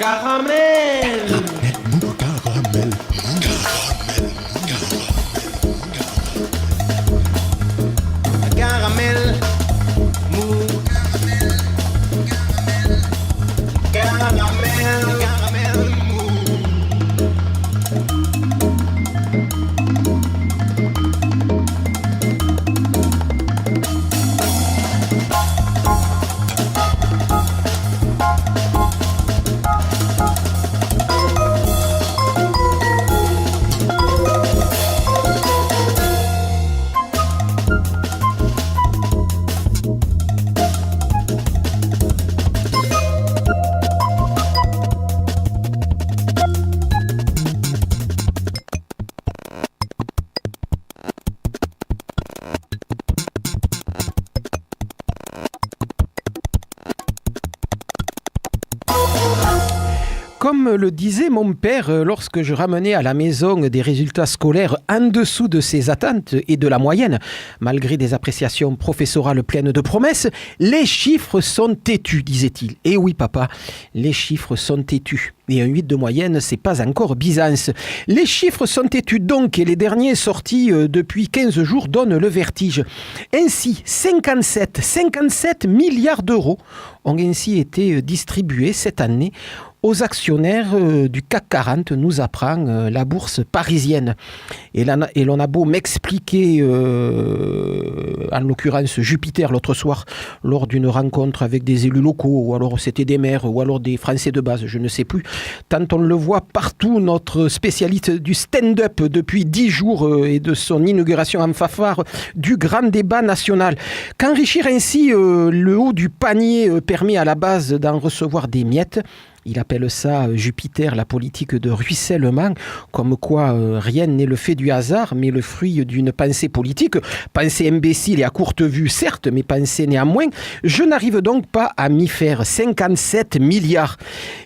Caramel. Caramel. Caramel. Mou. Caramel. Caramel. Mou. Comme le disait mon père lorsque je ramenais à la maison des résultats scolaires en dessous de ses attentes et de la moyenne, malgré des appréciations professorales pleines de promesses, les chiffres sont têtus, disait-il. Et oui, papa, les chiffres sont têtus. Et un 8 de moyenne, c'est pas encore Byzance. Les chiffres sont têtus donc, et les derniers sortis depuis 15 jours donnent le vertige. Ainsi, 57 milliards d'euros ont ainsi été distribués cette année aux actionnaires du CAC 40, nous apprend la bourse parisienne. Et l'on a beau m'expliquer, en l'occurrence Jupiter l'autre soir, lors d'une rencontre avec des élus locaux, ou alors c'était des maires, ou alors des Français de base, je ne sais plus. Tant on le voit partout, notre spécialiste du stand-up depuis 10 jours et de son inauguration en fanfare du grand débat national. Qu'enrichir ainsi le haut du panier permet à la base d'en recevoir des miettes. Il appelle ça Jupiter, la politique de ruissellement, comme quoi rien n'est le fait du hasard, mais le fruit d'une pensée politique. Pensée imbécile et à courte vue, certes, mais pensée néanmoins. Je n'arrive donc pas à m'y faire. 57 milliards.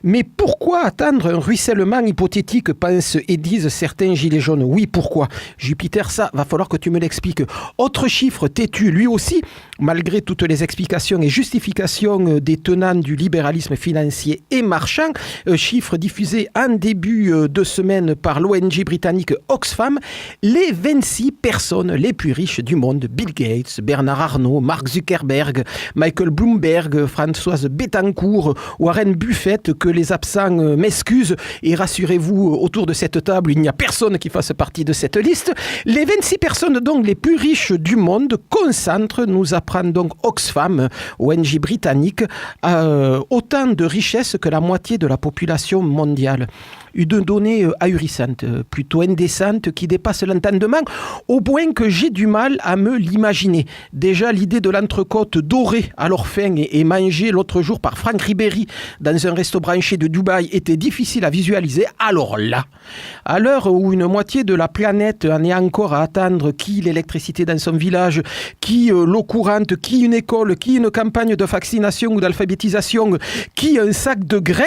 Mais pourquoi attendre un ruissellement hypothétique, pensent et disent certains gilets jaunes? Oui, pourquoi? Jupiter, ça, va falloir que tu me l'expliques. Autre chiffre têtu, lui aussi, malgré toutes les explications et justifications des tenants du libéralisme financier et marchand, chiffre diffusé en début de semaine par l'ONG britannique Oxfam, les 26 personnes les plus riches du monde, Bill Gates, Bernard Arnault, Mark Zuckerberg, Michael Bloomberg, Françoise Bettencourt, Warren Buffett, que les absents m'excusent, et rassurez-vous, autour de cette table, il n'y a personne qui fasse partie de cette liste. Les 26 personnes donc les plus riches du monde concentrent, nous apprend donc Oxfam, ONG britannique, autant de richesses que la moitié de la population mondiale. Une donnée ahurissante, plutôt indécente, qui dépasse l'entendement, au point que j'ai du mal à me l'imaginer. Déjà, l'idée de l'entrecôte dorée à leur faim et mangée l'autre jour par Franck Ribéry dans un resto branché de Dubaï était difficile à visualiser. Alors là, à l'heure où une moitié de la planète en est encore à attendre qui l'électricité dans son village, qui l'eau courante, qui une école, qui une campagne de vaccination ou d'alphabétisation, qui un sac de grains,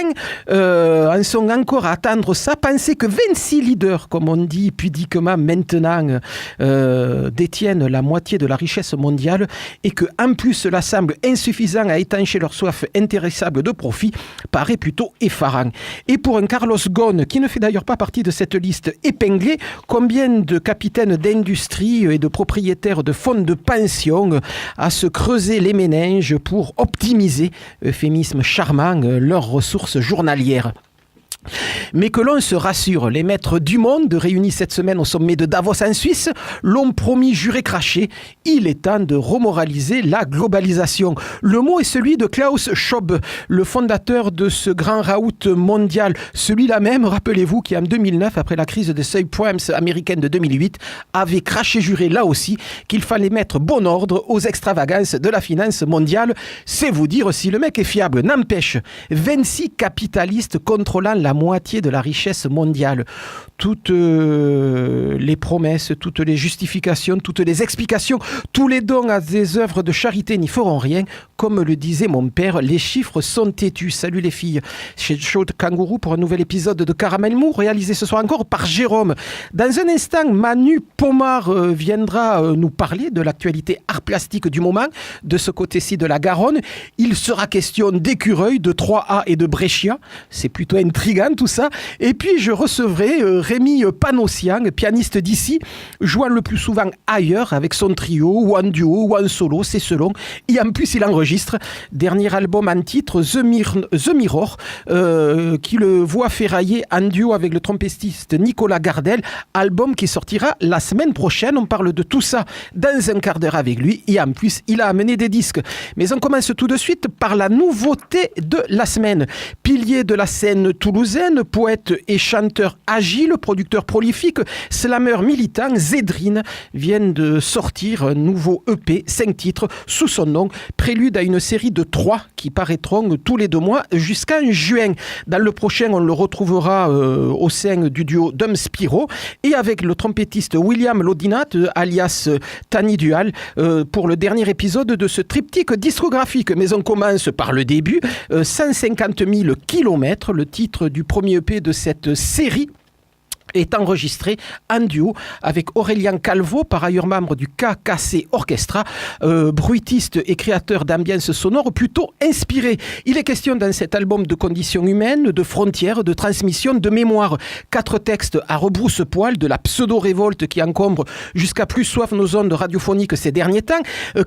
en sont encore à attendre ça, penser que 26 leaders, comme on dit pudiquement maintenant, détiennent la moitié de la richesse mondiale et que en plus cela semble insuffisant à étancher leur soif intéressable de profit, paraît plutôt effarant. Et pour un Carlos Ghosn, qui ne fait d'ailleurs pas partie de cette liste épinglée, combien de capitaines d'industrie et de propriétaires de fonds de pension à se creuser les méninges pour optimiser, euphémisme charmant, leurs ressources journalières. Mais que l'on se rassure, les maîtres du monde réunis cette semaine au sommet de Davos en Suisse l'ont promis, juré, craché. Il est temps de remoraliser la globalisation. Le mot est celui de Klaus Schwab, le fondateur de ce grand raout mondial. Celui-là même, rappelez-vous, qui en 2009, après la crise des subprimes américaines de 2008, avait craché, juré là aussi qu'il fallait mettre bon ordre aux extravagances de la finance mondiale. C'est vous dire si le mec est fiable. N'empêche, 26 capitalistes contrôlant la moitié de la richesse mondiale. Toutes les promesses, toutes les justifications, toutes les explications, tous les dons à des œuvres de charité n'y feront rien. Comme le disait mon père, les chiffres sont têtus. Salut les filles. Chez Show de Kangourou pour un nouvel épisode de Caramel Mou, réalisé ce soir encore par Jérôme. Dans un instant, Manu Pomar viendra nous parler de l'actualité art plastique du moment, de ce côté-ci de la Garonne. Il sera question d'Écureuil, de 3A et de Brescia. C'est plutôt intriguant tout ça. Et puis je recevrai Rémi Panossian, pianiste d'ici, jouant le plus souvent ailleurs avec son trio, ou en duo, ou en solo, c'est selon. Et en plus, il enregistre. Dernier album en titre, The Mirror, qui le voit ferrailler en duo avec le trompettiste Nicolas Gardel. Album qui sortira la semaine prochaine. On parle de tout ça dans un quart d'heure avec lui. Et en plus, il a amené des disques. Mais on commence tout de suite par la nouveauté de la semaine. Pilier de la scène toulousaine, poète et chanteur agile, producteur prolifique, slammer militant, Zedrine vient de sortir un nouveau EP, 5 titres, sous son nom, prélude à une série de 3 qui paraîtront tous les 2 mois jusqu'en juin. Dans le prochain, on le retrouvera au sein du duo Dom Spiro et avec le trompettiste William Lodinat, alias Tani Dual, pour le dernier épisode de ce triptyque discographique. Mais on commence par le début, 150 000 kilomètres, le titre du premier EP de cette série, est enregistré en duo avec Aurélien Calvo, par ailleurs membre du KKC Orchestra, bruitiste et créateur d'ambiance sonore plutôt inspiré. Il est question dans cet album de conditions humaines, de frontières, de transmission, de mémoire. 4 textes à rebrousse-poil de la pseudo-révolte qui encombre jusqu'à plus soif nos ondes radiophoniques ces derniers temps.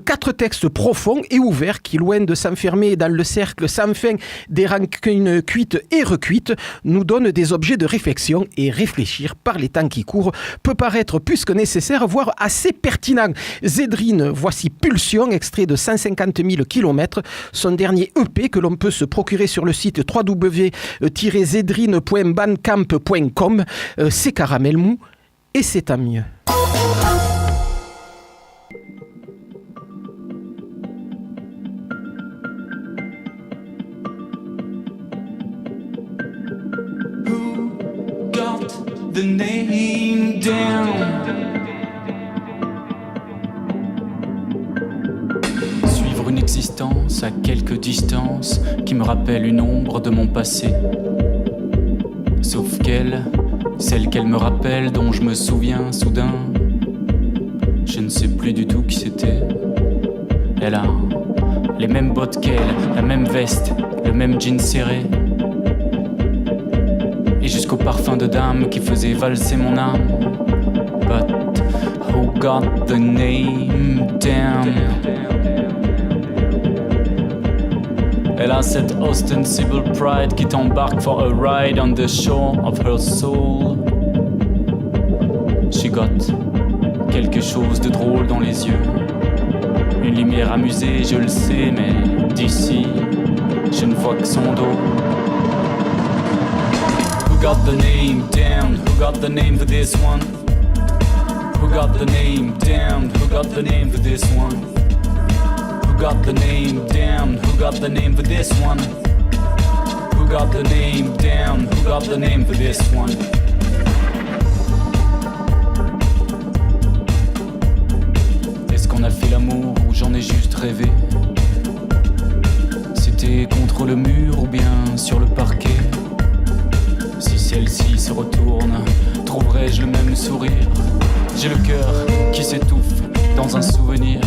4 textes profonds et ouverts qui, loin de s'enfermer dans le cercle sans fin des rancunes cuites et recuites, nous donnent des objets de réflexion et réfléchir par les temps qui courent peut paraître plus que nécessaire, voire assez pertinent. Zedrine, voici Pulsion, extrait de 150 000 km, son dernier EP que l'on peut se procurer sur le site www.zedrine.bandcamp.com. C'est Caramel Mou et c'est tant mieux. The name down. Suivre une existence à quelque distance qui me rappelle une ombre de mon passé. Sauf qu'elle, celle qu'elle me rappelle, dont je me souviens soudain, je ne sais plus du tout qui c'était. Elle a les mêmes bottes qu'elle, la même veste, le même jean serré. Et jusqu'au parfum de dame qui faisait valser mon âme. But who got the name down? Elle a cette ostensible pride qui t'embarque for a ride on the shore of her soul. She got quelque chose de drôle dans les yeux. Une lumière amusée, je le sais, mais d'ici, je ne vois que son dos. Who got the name down? Who got the name for this one? Who got the name down? Who got the name for this one? Who got the name down? Who got the name for this one? Who got the name down? Who got the name for this one? Est-ce qu'on a fait l'amour ou j'en ai juste rêvé? C'était contre le mur ou bien sur le parquet? Si celle-ci se retourne, trouverai-je le même sourire? J'ai le cœur qui s'étouffe dans un souvenir.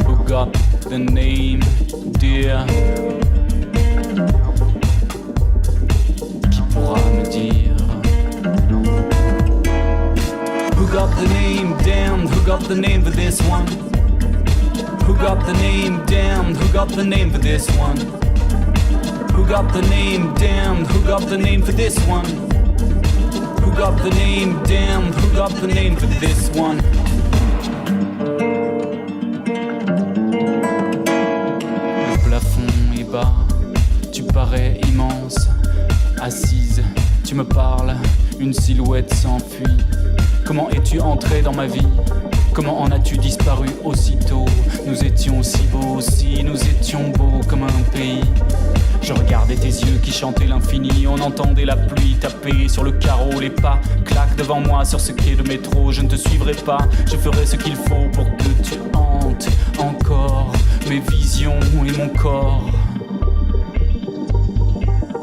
Who got the name, dear? Qui pourra me dire? Who got the name down? Who got the name for this one? Who got the name down? Who got the name for this one? Who got the name down? Who got the name for this one? Who got the name down? Who got the name for this one? Le plafond est bas, tu parais immense. Assise, tu me parles, une silhouette s'enfuit. Comment es-tu entré dans ma vie? Comment en as-tu disparu aussitôt? Nous étions si beaux, si nous étions beaux comme un pays. Je regardais tes yeux qui chantaient l'infini. On entendait la pluie taper sur le carreau. Les pas claquent devant moi sur ce quai de métro. Je ne te suivrai pas, je ferai ce qu'il faut pour que tu hantes encore mes visions et mon corps.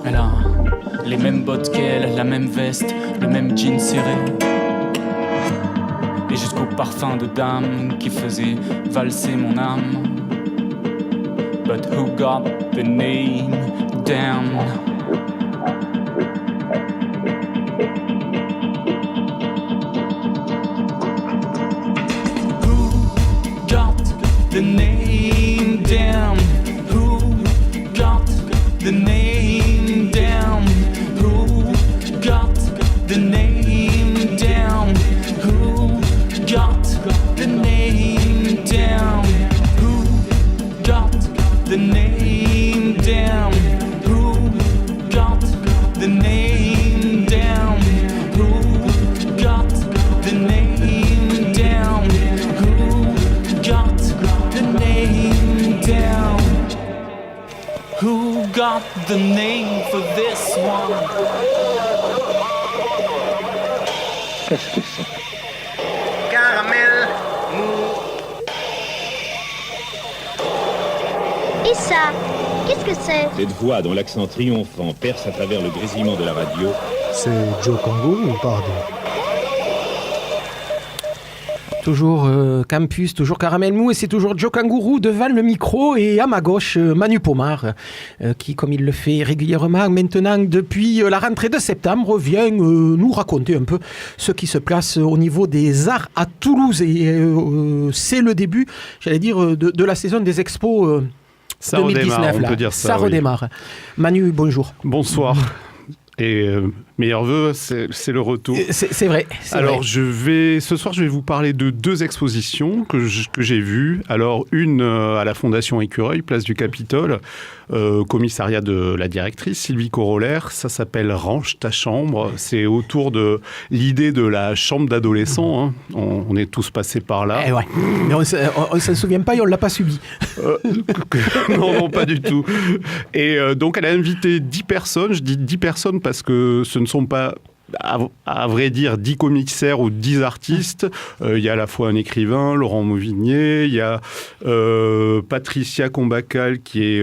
Elle a les mêmes bottes qu'elle, la même veste, le même jean serré. Et jusqu'au parfum de dame qui faisait valser mon âme. But who got the name down? Who got the name down? Who got the name down? Who got the name down? Who got the name down? Who got the name down? Who got the name down? Who got the name down? Who got the name down? Who got the name for this one? Qu'est-ce que c'est? Caramel mou. Et ça, qu'est-ce que c'est? Cette voix dont l'accent triomphant perce à travers le grésillement de la radio. C'est Joe Kangourou, pardon. Toujours Campus, toujours Caramel Mou, et c'est toujours Joe Kangourou devant le micro, et à ma gauche Manu Pomar, qui, comme il le fait régulièrement maintenant depuis la rentrée de septembre, vient nous raconter un peu ce qui se place au niveau des arts à Toulouse. Et c'est le début, j'allais dire, de la saison des expos Ça 2019. redémarre, on là. peut dire ça. Oui. Redémarre. Manu, bonjour. Bonsoir. Et meilleurs vœux, c'est le retour. C'est vrai. Alors, ce soir, je vais vous parler de 2 expositions que j'ai vues. Alors, une à la Fondation Écureuil, place du Capitole, commissariat de la directrice, Sylvie Corollaire. Ça s'appelle « Range ta chambre ». C'est autour de l'idée de la chambre d'adolescent. Hein. On est tous passés par là. Ouais. Mais on ne s'en souvient pas et on ne l'a pas subi. Non, pas du tout. Et donc, elle a invité 10 personnes. Je dis 10 personnes parce que ce ne sont pas, à vrai dire, 10 commissaires ou 10 artistes. Il y a à la fois un écrivain, Laurent Mauvigné, il y a Patricia Combacal qui est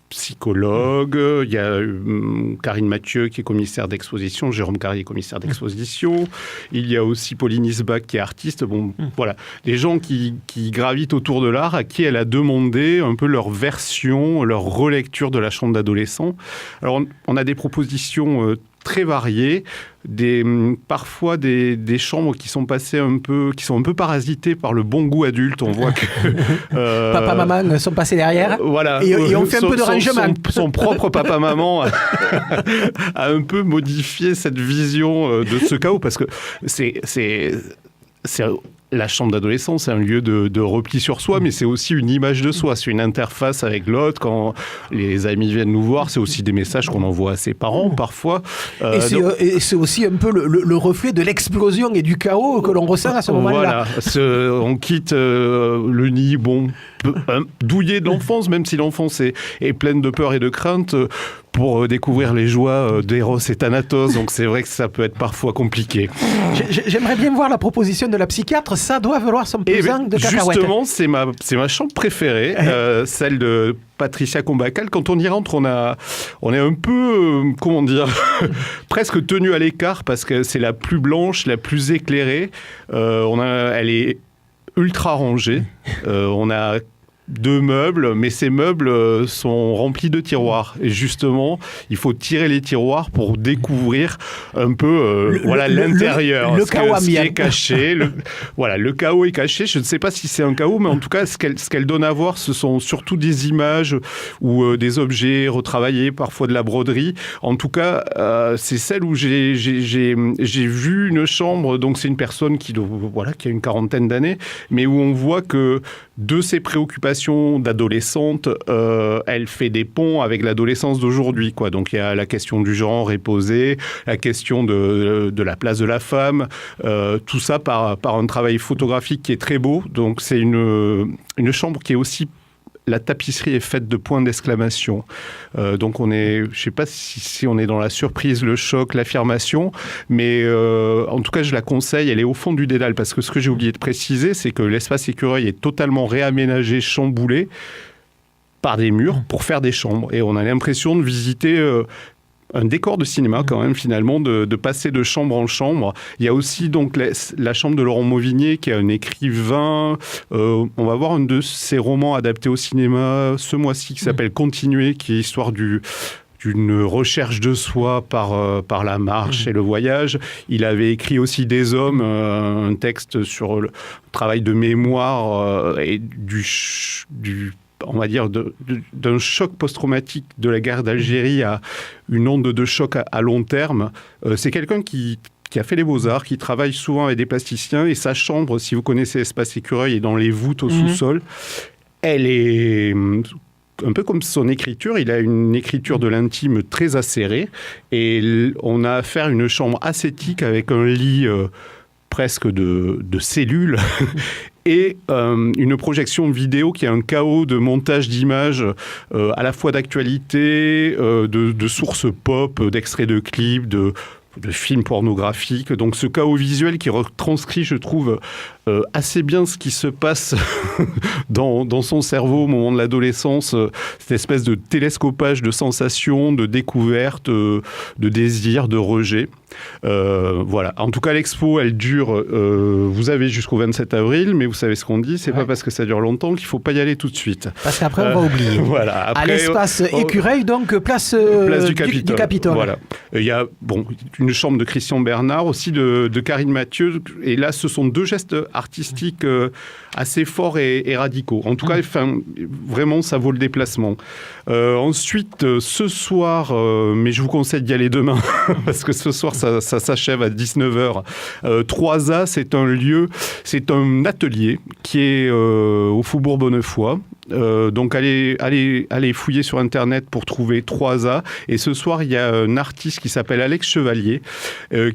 psychologue, il y a Karine Mathieu qui est commissaire d'exposition, Jérôme Carrier commissaire d'exposition, il y a aussi Pauline Isbach qui est artiste. Bon, voilà, des gens qui gravitent autour de l'art, à qui elle a demandé un peu leur version, leur relecture de la chambre d'adolescent. Alors, on a des propositions très variées, parfois des chambres qui sont passées qui sont un peu parasitées par le bon goût adulte. On voit que papa, maman sont passés derrière. Voilà, et on fait un peu de rangement. Son propre papa, maman a un peu modifié cette vision de ce chaos, parce que c'est la chambre d'adolescence, c'est un lieu de repli sur soi, mais c'est aussi une image de soi, c'est une interface avec l'autre. Quand les amis viennent nous voir, c'est aussi des messages qu'on envoie à ses parents parfois. Et c'est aussi un peu le reflet de l'explosion et du chaos que l'on ressent à ce moment-là. Voilà, on quitte le nid, douillé de l'enfance, même si l'enfance est pleine de peur et de crainte, pour découvrir les joies d'Eros et Thanatos. Donc c'est vrai que ça peut être parfois compliqué. J'aimerais bien voir la proposition de la psychiatre. Ça doit valoir son pesant de cacahuètes. Justement, c'est ma chambre préférée, celle de Patricia Combacal. Quand on y rentre, on est un peu, presque tenu à l'écart, parce que c'est la plus blanche, la plus éclairée. Elle est ultra rangée. On a 2 meubles, mais ces meubles sont remplis de tiroirs. Et justement, il faut tirer les tiroirs pour découvrir un peu l'intérieur. Le chaos ce qui est caché. Le chaos est caché. Je ne sais pas si c'est un chaos, mais en tout cas, ce qu'elle donne à voir, ce sont surtout des images ou des objets retravaillés, parfois de la broderie. En tout cas, c'est celle où j'ai vu une chambre. Donc, c'est une personne qui a une quarantaine d'années, mais où on voit que de ses préoccupations d'adolescente, elle fait des ponts avec l'adolescence d'aujourd'hui, quoi. Donc il y a la question du genre est posée, la question de la place de la femme, tout ça par un travail photographique qui est très beau. Donc c'est une chambre qui est aussi la tapisserie est faite de points d'exclamation. Donc je ne sais pas si on est dans la surprise, le choc, l'affirmation, mais en tout cas je la conseille, elle est au fond du dédale, parce que ce que j'ai oublié de préciser, c'est que l'espace écureuil est totalement réaménagé, chamboulé par des murs pour faire des chambres. Et on a l'impression de visiter un décor de cinéma quand même, finalement, de passer de chambre en chambre. Il y a aussi donc la chambre de Laurent Mauvigné, qui est un écrivain. On va voir un de ses romans adaptés au cinéma ce mois-ci, qui s'appelle Continuer, qui est l'histoire d'une recherche de soi par la marche et le voyage. Il avait écrit aussi Des Hommes, un texte sur le travail de mémoire et on va dire, d'un choc post-traumatique de la guerre d'Algérie à une onde de choc à long terme. C'est quelqu'un qui a fait les Beaux-Arts, qui travaille souvent avec des plasticiens, et sa chambre, si vous connaissez Espace Écureuil, est dans les voûtes au sous-sol. Elle est un peu comme son écriture, il a une écriture de l'intime très acérée, et on a affaire à une chambre ascétique avec un lit presque de cellules, et une projection vidéo qui est un chaos de montage d'images à la fois d'actualité, de sources pop, d'extraits de clips, de films pornographiques. Donc ce chaos visuel qui retranscrit, je trouve, assez bien ce qui se passe dans son cerveau au moment de l'adolescence, cette espèce de télescopage de sensations, de découvertes, de désirs, de rejet. Voilà. En tout cas, l'expo, elle dure, vous avez jusqu'au 27 avril, mais vous savez ce qu'on dit, c'est pas parce que ça dure longtemps qu'il ne faut pas y aller tout de suite. Parce qu'après, on va oublier. Voilà. Après, à l'espace Écureuil, donc place du Capitole. Voilà. Il y a une chambre de Christian Bernard, aussi de Karine Mathieu, et là, ce sont deux gestes artistiques assez forts et radicaux. En tout cas, vraiment, ça vaut le déplacement. Ensuite, ce soir, mais je vous conseille d'y aller demain, parce que ce soir, ça s'achève à 19h. 3A, c'est un atelier qui est au Faubourg Bonnefoy. Donc allez fouiller sur internet pour trouver 3A, et ce soir il y a un artiste qui s'appelle Alex Chevalier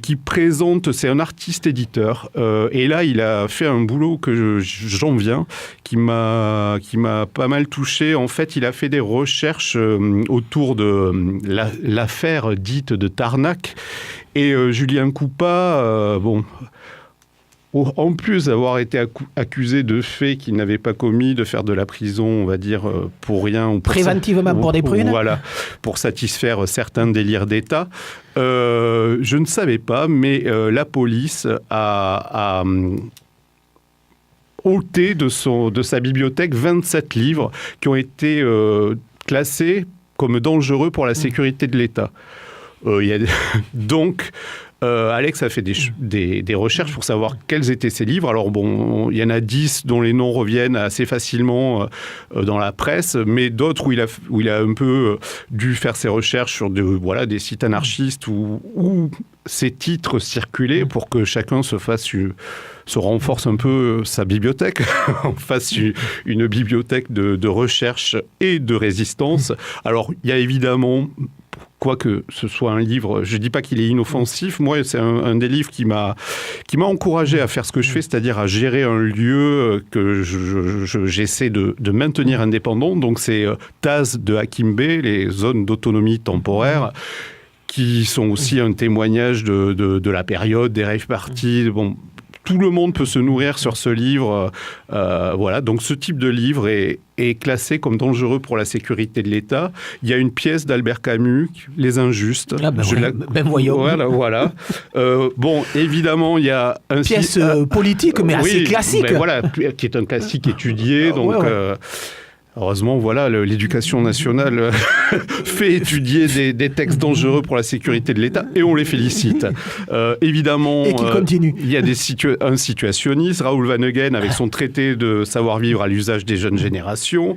qui présente, c'est un artiste éditeur, et là il a fait un boulot que j'en viens, qui m'a pas mal touché. En fait, il a fait des recherches autour de l'affaire dite de Tarnac, et Julien Coupa, en plus d'avoir été accusé de faits qu'il n'avait pas commis, de faire de la prison, on va dire, pour rien. Préventivement pour des prunes. Voilà, pour satisfaire certains délires d'État. Je ne savais pas, mais la police a ôté de sa bibliothèque 27 livres qui ont été classés comme dangereux pour la sécurité de l'État. Donc... Alex a fait des recherches pour savoir quels étaient ces livres. Alors bon, il y en a 10 dont les noms reviennent assez facilement dans la presse, mais d'autres où il a un peu dû faire ses recherches sur des sites anarchistes où ces titres circulaient pour que chacun se renforce un peu sa bibliothèque, en fasse une bibliothèque de recherche et de résistance. Alors il y a évidemment... Quoique ce soit un livre, je ne dis pas qu'il est inoffensif, moi c'est un des livres qui m'a encouragé à faire ce que je fais, c'est-à-dire à gérer un lieu que j'essaie de maintenir indépendant. Donc c'est TAZ de Hakim Bey, les zones d'autonomie temporaire, qui sont aussi un témoignage de la période, des rave parties. Bon, tout le monde peut se nourrir sur ce livre. Voilà, donc ce type de livre est classé comme dangereux pour la sécurité de l'État. Il y a une pièce d'Albert Camus, Les Injustes. Ah voyons. Voilà. Bon, évidemment, il y a un... Pièce politique, mais assez classique. Ben voilà, qui est un classique étudié, donc... Heureusement, voilà, l'éducation nationale fait étudier des textes dangereux pour la sécurité de l'État, et on les félicite. Évidemment, et qui continue. Il y a un situationniste, Raoul Vaneguen, avec son traité de savoir-vivre à l'usage des jeunes générations.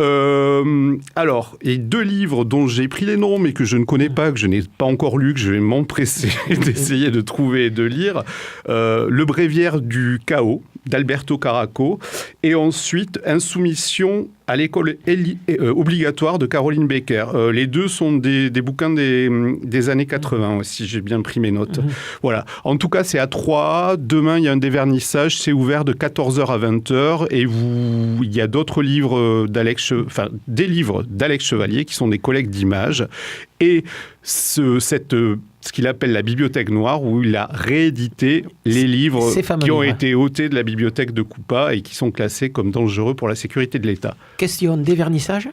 Alors, il y a 2 livres dont j'ai pris les noms, mais que je ne connais pas, que je n'ai pas encore lu, que je vais m'empresser d'essayer de trouver et de lire. Le Bréviaire du chaos, d'Alberto Caraco, et ensuite Insoumission à l'école obligatoire de Caroline Becker. Les deux sont des bouquins des années 80, si j'ai bien pris mes notes. Voilà. En tout cas, c'est à 3. Demain, il y a un dévernissage. C'est ouvert de 14h à 20h. Et il y a d'autres livres des livres d'Alex Chevalier qui sont des collectes d'images. Et ce qu'il appelle la bibliothèque noire, où il a réédité les livres qui ont été ôtés de la bibliothèque de Coupa et qui sont classés comme dangereux pour la sécurité de l'État. Question dévernissage ?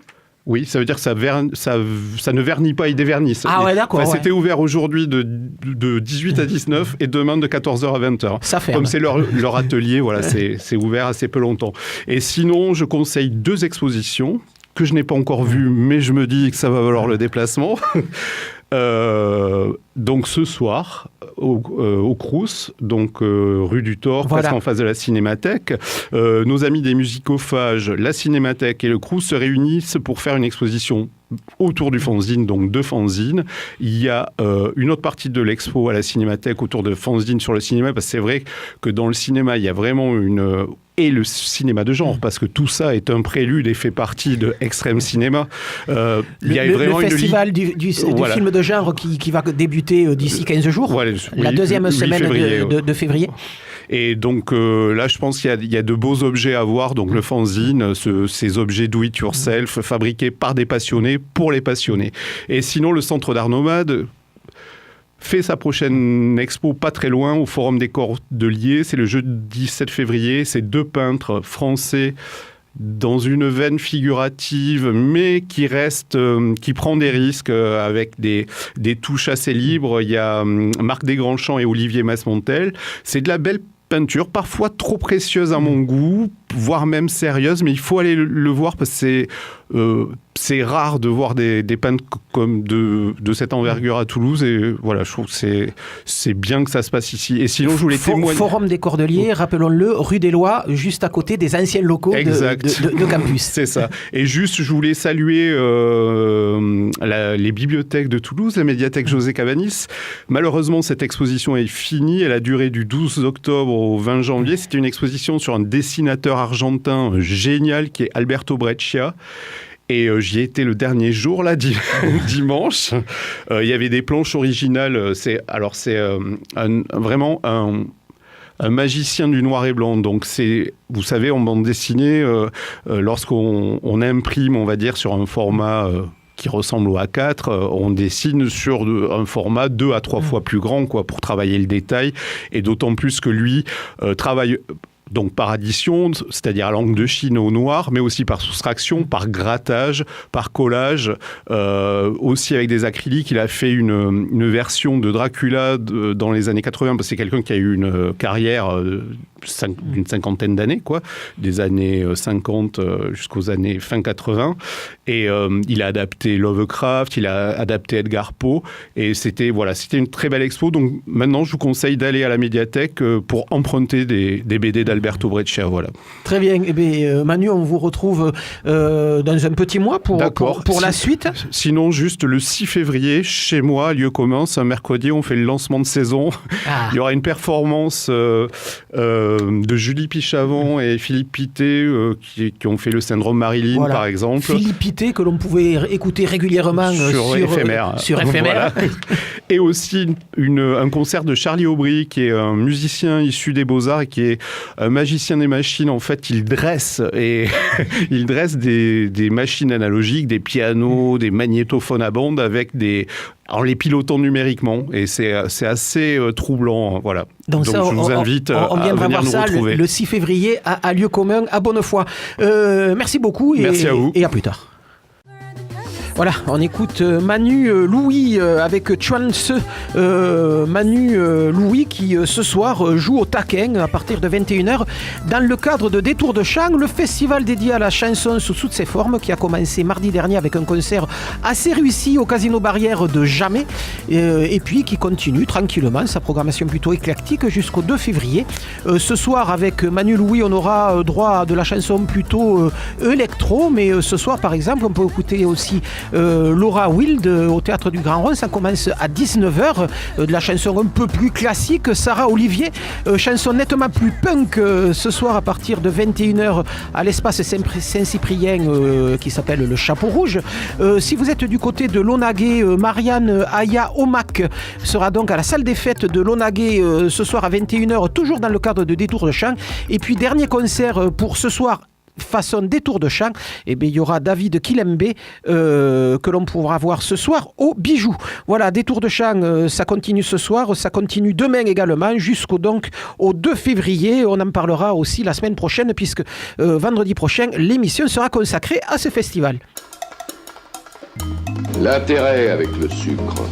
Oui, ça veut dire que ça ne vernit pas, il dévernisse. Ah ouais, d'accord. Ouais. C'était ouvert aujourd'hui de 18 à 19 et demain de 14h à 20h. Ça ferme. Comme c'est leur atelier, voilà, c'est ouvert assez peu longtemps. Et sinon, je conseille 2 expositions que je n'ai pas encore vues, mais je me dis que ça va valoir le déplacement. Donc ce soir au Crous, donc rue du Thor, presque en face de la Cinémathèque, nos amis des musicophages, la Cinémathèque et le Crous se réunissent pour faire une exposition autour du fanzine, donc 2 fanzines. Il y a une autre partie de l'expo à la Cinémathèque autour de fanzine sur le cinéma, parce que c'est vrai que dans le cinéma, il y a vraiment et le cinéma de genre, parce que tout ça est un prélude et fait partie de Extrême Cinéma. Il y a vraiment le festival du film de genre qui va débuter d'ici 15 jours, la deuxième semaine de février. Et donc là, je pense qu'il y a de beaux objets à voir. Donc le fanzine, ces objets do it yourself fabriqués par des passionnés pour les passionnés. Et sinon, le Centre d'Art Nomade fait sa prochaine expo pas très loin au Forum des Cordeliers. C'est le jeudi 7 février. C'est 2 peintres français dans une veine figurative, mais qui prend des risques avec des touches assez libres. Il y a Marc Desgrandchamps et Olivier Masmontel. C'est de la belle peinture, parfois trop précieuse à mon goût, voire même sérieuse, mais il faut aller le voir parce que c'est rare de voir des peintres comme de cette envergure à Toulouse, et voilà, je trouve que c'est bien que ça se passe ici. Et sinon, je voulais témoigner... Forum des Cordeliers, rappelons-le, rue des Lois, juste à côté des anciens locaux de campus. C'est ça. Et juste, je voulais saluer les bibliothèques de Toulouse, la médiathèque José Cabanis. Malheureusement, cette exposition est finie. Elle a duré du 12 octobre au 20 janvier. C'était une exposition sur un dessinateur argentin génial qui est Alberto Breccia. Et j'y ai été le dernier jour, là, dimanche. Il y avait des planches originales. C'est vraiment un magicien du noir et blanc. Donc, vous savez, en bande dessinée, lorsqu'on imprime, on va dire, sur un format... qui ressemble au A4, on dessine sur un format 2 à 3 fois plus grand, pour travailler le détail. Et d'autant plus que lui travaille... Donc par addition, c'est-à-dire à l'encre de Chine au noir, mais aussi par soustraction, par grattage, par collage, aussi avec des acryliques. Il a fait une version de Dracula dans les années 80, parce que c'est quelqu'un qui a eu une carrière d'une cinquantaine d'années, des années 50 jusqu'aux années fin 80. Et il a adapté Lovecraft, il a adapté Edgar Poe, et c'était une très belle expo. Donc maintenant, je vous conseille d'aller à la médiathèque pour emprunter des BD d'Alberto Breccia, voilà. Très bien. Eh bien, Manu, on vous retrouve dans un petit mois pour la suite. Sinon, juste le 6 février, chez moi, lieu commun, c'est un mercredi, on fait le lancement de saison. Il y aura une performance de Julie Pichavant et Philippe Pité qui ont fait le syndrome Marilyn, par exemple. Philippe Pité, que l'on pouvait écouter régulièrement sur éphémère. Voilà. Et aussi un concert de Charlie Aubry, qui est un musicien issu des Beaux-Arts et qui est un magicien des machines. En fait, il dresse des machines analogiques, des pianos, des magnétophones à bande en les pilotant numériquement, et c'est assez troublant, voilà. Donc ça, je vous invite à venir nous retrouver. Le 6 février à lieu commun à Bonnefoy. Merci beaucoup. Merci à vous. Et à plus tard. Voilà, on écoute Manu Louis avec Chuanse. Manu Louis qui ce soir joue au taquin à partir de 21h dans le cadre de Détour de Chant, le festival dédié à la chanson sous toutes ses formes qui a commencé mardi dernier avec un concert assez réussi au Casino Barrière de Jamais et puis qui continue tranquillement sa programmation plutôt éclectique jusqu'au 2 février. Ce soir avec Manu Louis on aura droit à de la chanson plutôt électro, mais ce soir par exemple on peut écouter aussi Laura Wild au Théâtre du Grand Rond. Ça commence à 19h. De la chanson un peu plus classique. Sarah Olivier, chanson nettement plus punk ce soir à partir de 21h à l'espace Saint-Cyprien qui s'appelle le Chapeau Rouge. Si vous êtes du côté de Launaguet, Marianne Aya Omac sera donc à la salle des fêtes de Launaguet ce soir à 21h, toujours dans le cadre de Détour de Chant. Et puis dernier concert pour ce soir façon Détour de Chant, et bien il y aura David Kilembe que l'on pourra voir ce soir au Bijou. Voilà, Détour de Chant, ça continue ce soir, ça continue demain également jusqu'au donc au 2 février. On en parlera aussi la semaine prochaine puisque vendredi prochain l'émission sera consacrée à ce festival. L'intérêt avec le sucre,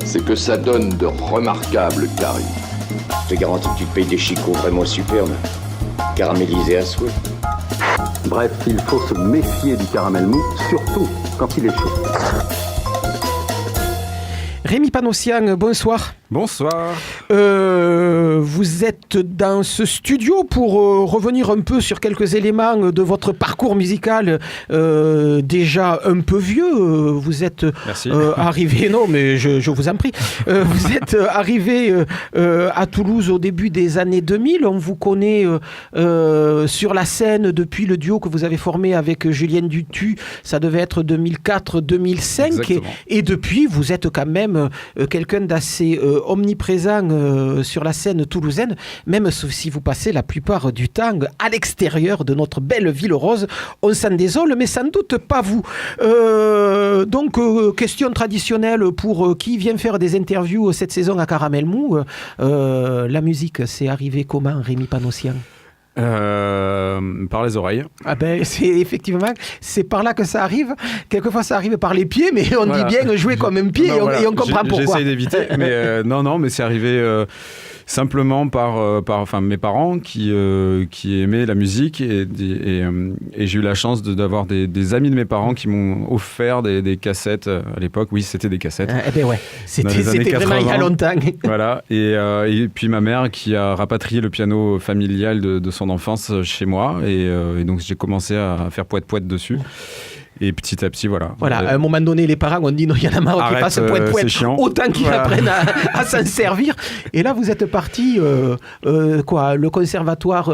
c'est que ça donne de remarquables caries. Je te garantis que tu payes des chicots vraiment superbes, caramélisés à souhait. Bref, il faut se méfier du caramel mou, surtout quand il est chaud. Rémi Panossian, bonsoir. Bonsoir. Vous êtes dans ce studio pour revenir un peu sur quelques éléments de votre parcours musical déjà un peu vieux. Vous êtes arrivé, non mais je vous en prie, vous êtes arrivé à Toulouse au début des années 2000. On vous connaît sur la scène depuis le duo que vous avez formé avec Julienne Dutu. Ça devait être 2004-2005 et depuis vous êtes quand même quelqu'un d'assez omniprésent sur la scène toulousaine, même si vous passez la plupart du temps à l'extérieur de notre belle ville rose. On s'en désole, mais sans doute pas vous. Donc, question traditionnelle pour qui vient faire des interviews cette saison à Caramel Mou. La musique, c'est arrivé comment, Rémi Panossian ? Par les oreilles. Ah ben, c'est par là que ça arrive. Quelquefois, ça arrive par les pieds, mais on dit bien jouer comme un pied et on comprend pourquoi. J'essaye d'éviter, mais non, mais c'est arrivé simplement par mes parents qui aimaient la musique et j'ai eu la chance d'avoir des amis de mes parents qui m'ont offert des cassettes à l'époque. Oui, c'était des cassettes. C'était vraiment il y a longtemps. Voilà, et puis ma mère qui a rapatrié le piano familial de son enfance chez moi et donc j'ai commencé à faire poète-poète dessus. Et petit à petit, voilà. Voilà, à un moment donné, les parents ont dit non, il y en a marre qu'ils fassent poète-poète, autant qu'ils apprennent à s'en servir. Et là, vous êtes parti, le conservatoire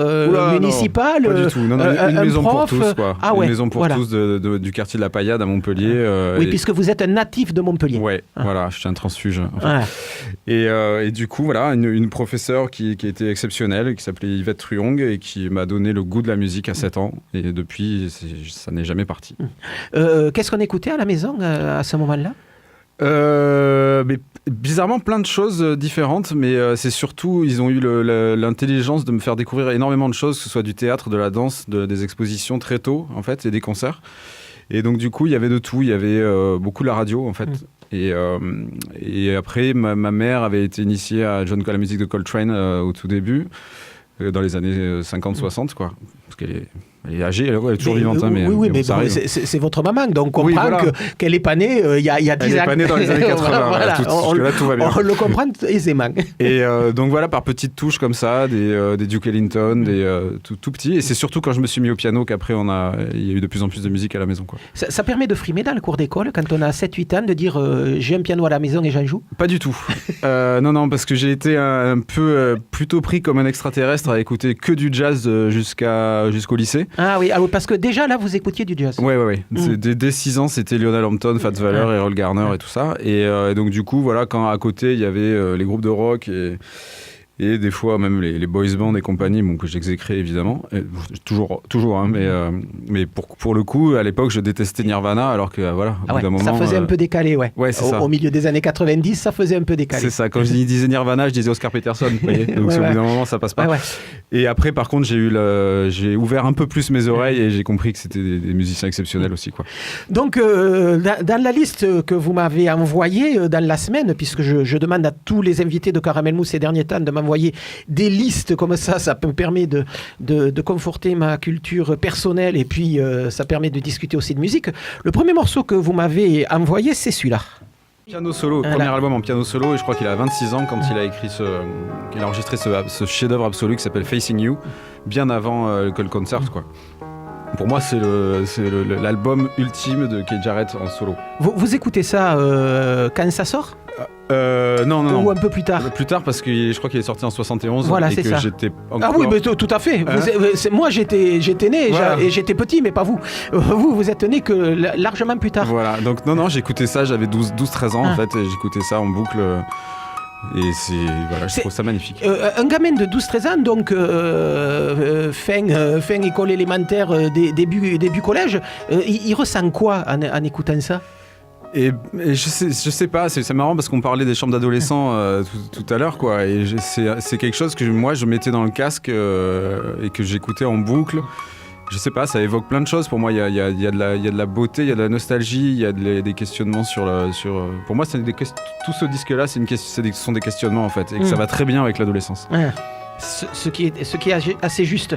municipal, pas du tout. Non, une maison prof, pour tous, quoi. Une maison pour tous du quartier de la Paillade à Montpellier. Puisque vous êtes un natif de Montpellier. Ouais, voilà, je suis un transfuge. Enfin. Et du coup, voilà, une professeure qui était exceptionnelle, qui s'appelait Yvette Truong et qui m'a donné le goût de la musique à 7 ans. Et depuis, ça n'est jamais parti. Qu'est-ce qu'on écoutait à la maison à ce moment-là ? Mais bizarrement plein de choses différentes, mais c'est surtout ils ont eu l'intelligence de me faire découvrir énormément de choses, que ce soit du théâtre, de la danse, des expositions très tôt en fait et des concerts. Et donc du coup il y avait de tout, il y avait beaucoup de la radio en fait. Et après ma mère avait été initiée à la musique de Coltrane au tout début, dans les années 50-60 quoi, parce qu'elle est âgée, elle est toujours vivante. Mais c'est votre maman, donc on comprend qu'elle est pas née il y a 10 ans. Elle est pas née dans les années 80, tout va bien. On le comprend aisément. Et donc voilà, par petites touches comme ça, des Duke Ellington, tout petits. Et c'est surtout quand je me suis mis au piano qu'après il y a eu de plus en plus de musique à la maison. Quoi. Ça permet de frimer dans le cours d'école, quand on a 7-8 ans, de dire j'ai un piano à la maison et j'en joue ? Pas du tout. Non, parce que j'ai été un peu plutôt pris comme un extraterrestre à écouter que du jazz jusqu'au lycée. Ah oui, parce que déjà là vous écoutiez du jazz. Oui. Dès 6 ans c'était Lionel Hampton, Fats Waller, Errol Garner et tout ça. Et donc du coup voilà, quand à côté il y avait les groupes de rock et des fois même les boys bands et compagnie, que j'exécrais évidemment, toujours hein, mais pour le coup à l'époque je détestais Nirvana, alors que voilà au bout d'un moment ça faisait un peu décalé, c'est ça. Au milieu des années 90 ça faisait un peu décalé. C'est ça, quand je disais Nirvana je disais Oscar Peterson, vous voyez, donc au bout d'un moment ça passe pas. Et après par contre j'ai ouvert un peu plus mes oreilles et j'ai compris que c'était des musiciens exceptionnels aussi quoi. Donc dans la liste que vous m'avez envoyée dans la semaine, puisque je demande à tous les invités de Caramel Mou ces derniers temps de m'envoyer des listes comme ça me permet de conforter ma culture personnelle et puis ça permet de discuter aussi de musique. Le premier morceau que vous m'avez envoyé, c'est celui-là. Piano solo, premier album en piano solo, et je crois qu'il a 26 ans quand il a enregistré ce chef-d'œuvre absolu qui s'appelle Facing You, bien avant que le concert quoi. Pour moi, c'est l'album ultime de Keith Jarrett en solo. Vous écoutez ça quand ça sort ? Non. Ou un peu plus tard. Plus tard, parce que je crois qu'il est sorti en 71. Voilà, et c'est que ça. j'étais encore... Ah oui, mais tout à fait. Moi, j'étais né voilà. et j'étais petit, mais pas vous. Vous êtes né que largement plus tard. Voilà, donc non, j'écoutais ça, j'avais 12-13 ans en fait, et j'écoutais ça en boucle. Et je trouve ça magnifique. Un gamin de 12-13 ans, donc fin école élémentaire, début collège, il ressent quoi en écoutant ça ? Et je sais pas, c'est marrant parce qu'on parlait des chambres d'adolescents tout à l'heure, quoi. Et c'est quelque chose que moi je mettais dans le casque et que j'écoutais en boucle. Je sais pas, ça évoque plein de choses. Pour moi, il y a de la beauté, il y a de la nostalgie, il y a des questionnements sur. Pour moi, tout ce disque-là, ce sont des questionnements en fait, et que ça va très bien avec l'adolescence. Ouais. Ce qui est assez juste.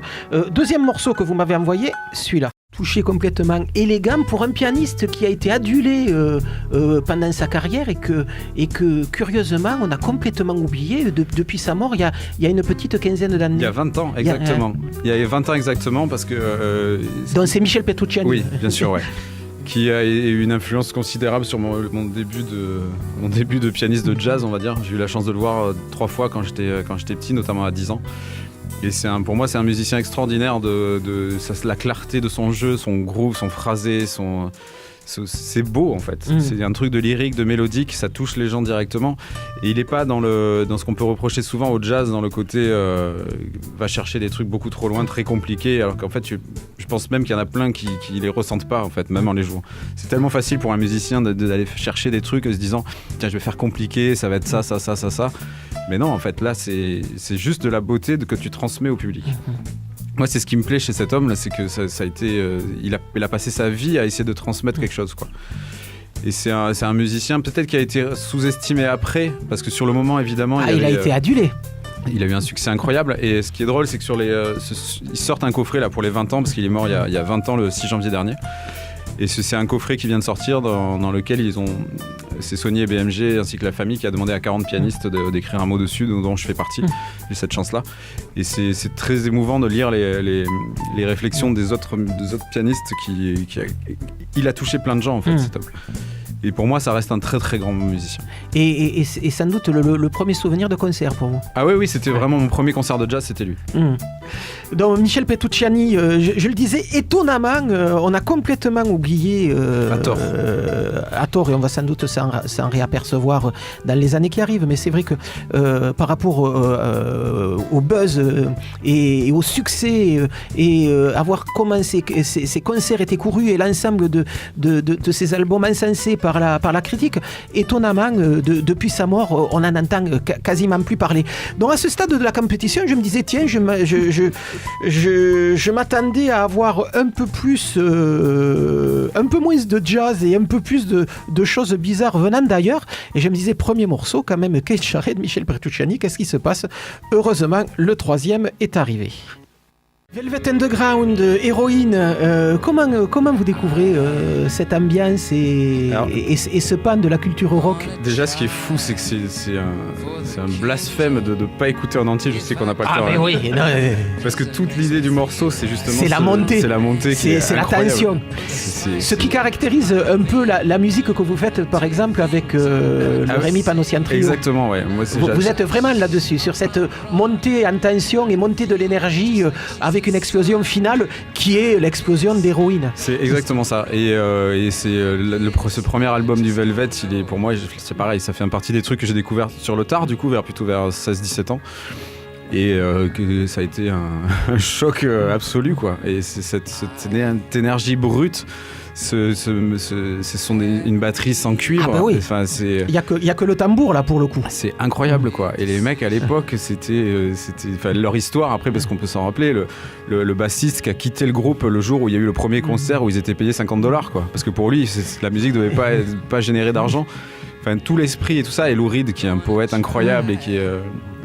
Deuxième morceau que vous m'avez envoyé, celui-là. Touché complètement élégant pour un pianiste qui a été adulé pendant sa carrière et que curieusement on a complètement oublié depuis sa mort il y a une petite quinzaine d'années. Il y a 20 ans exactement. Il y a 20 ans exactement parce que... Donc c'est Michel Petrucciani. Oui, bien sûr, ouais. Qui a eu une influence considérable sur mon début de pianiste de jazz, on va dire. J'ai eu la chance de le voir 3 fois quand j'étais petit, notamment à 10 ans. Et pour moi, c'est un musicien extraordinaire la clarté de son jeu, son groove, son phrasé, c'est beau en fait. C'est un truc de lyrique, de mélodique, ça touche les gens directement. Et il n'est pas dans ce qu'on peut reprocher souvent au jazz, dans le côté va chercher des trucs beaucoup trop loin, très compliqués, alors qu'en fait, je pense même qu'il y en a plein qui les ressentent pas en fait, même en les jouant. C'est tellement facile pour un musicien d'aller chercher des trucs en se disant tiens, je vais faire compliqué, ça va être ça. Mais non, en fait, là, c'est juste de la beauté que tu transmets au public. Moi, c'est ce qui me plaît chez cet homme, là, c'est que ça a été, il a passé sa vie à essayer de transmettre quelque chose, quoi. Et c'est un musicien peut-être qui a été sous-estimé après, parce que sur le moment, évidemment, il a été adulé. Il a eu un succès incroyable. Et ce qui est drôle, c'est que ils sortent un coffret là pour les 20 ans, parce qu'il est mort il y a 20 ans, le 6 janvier dernier. Et c'est un coffret qui vient de sortir dans lequel c'est Sony et BMG ainsi que la famille qui a demandé à 40 pianistes d'écrire un mot dessus, dont je fais partie. J'ai cette chance-là. Et c'est très émouvant de lire les réflexions des autres pianistes il a touché plein de gens en fait, cet homme. Et pour moi, ça reste un très très grand musicien. Et sans doute le premier souvenir de concert pour vous. Ah oui, c'était vraiment mon premier concert de jazz, c'était lui. Donc Michel Petrucciani, je le disais, étonnamment, on a complètement oublié à tort, et on va sans doute s'en réapercevoir dans les années qui arrivent, mais c'est vrai que par rapport au buzz et au succès et avoir comment ces concerts étaient courus et l'ensemble de ces albums encensés par la critique, étonnamment, depuis sa mort, on n'en entend quasiment plus parler. Donc à ce stade de la compétition, je me disais, tiens, je m'attendais à avoir un peu moins de jazz et un peu plus de choses bizarres venant d'ailleurs. Et je me disais, premier morceau, quand même, Keith Jarrett, Michel Petrucciani, qu'est-ce qui se passe ? Heureusement, le troisième est arrivé. Velvet Underground, Héroïne, comment vous découvrez cette ambiance et ce pan de la culture rock ? Déjà, ce qui est fou, c'est que c'est un blasphème de ne pas écouter en entier. Je sais qu'on n'a pas le temps. Ah mais oui, parce que toute l'idée du morceau, c'est justement... C'est la montée. C'est la montée qui est la tension. Ce qui caractérise un peu la musique que vous faites, par exemple, avec le Rémi Panossian Trio. Exactement, ouais. Moi, vous êtes vraiment là-dessus, sur cette montée en tension et montée de l'énergie avec une explosion finale qui est l'explosion d'Héroïne. C'est exactement ça. Et c'est ce premier album du Velvet, pour moi, c'est pareil, ça fait partie des trucs que j'ai découvert sur le tard, du coup, plutôt vers 16-17 ans. Et que ça a été un choc absolu, quoi. Et c'est cette énergie brute. Une batterie sans cuivre. Ah bah oui. Enfin, il y a que le tambour là pour le coup. C'est incroyable, quoi. Et les mecs à l'époque, c'était leur histoire après, parce qu'on peut s'en rappeler, le bassiste qui a quitté le groupe le jour où il y a eu le premier concert où ils étaient payés $50, quoi. Parce que pour lui, la musique devait pas générer d'argent. Enfin, tout l'esprit et tout ça. Et Lou Reed, qui est un poète incroyable et qui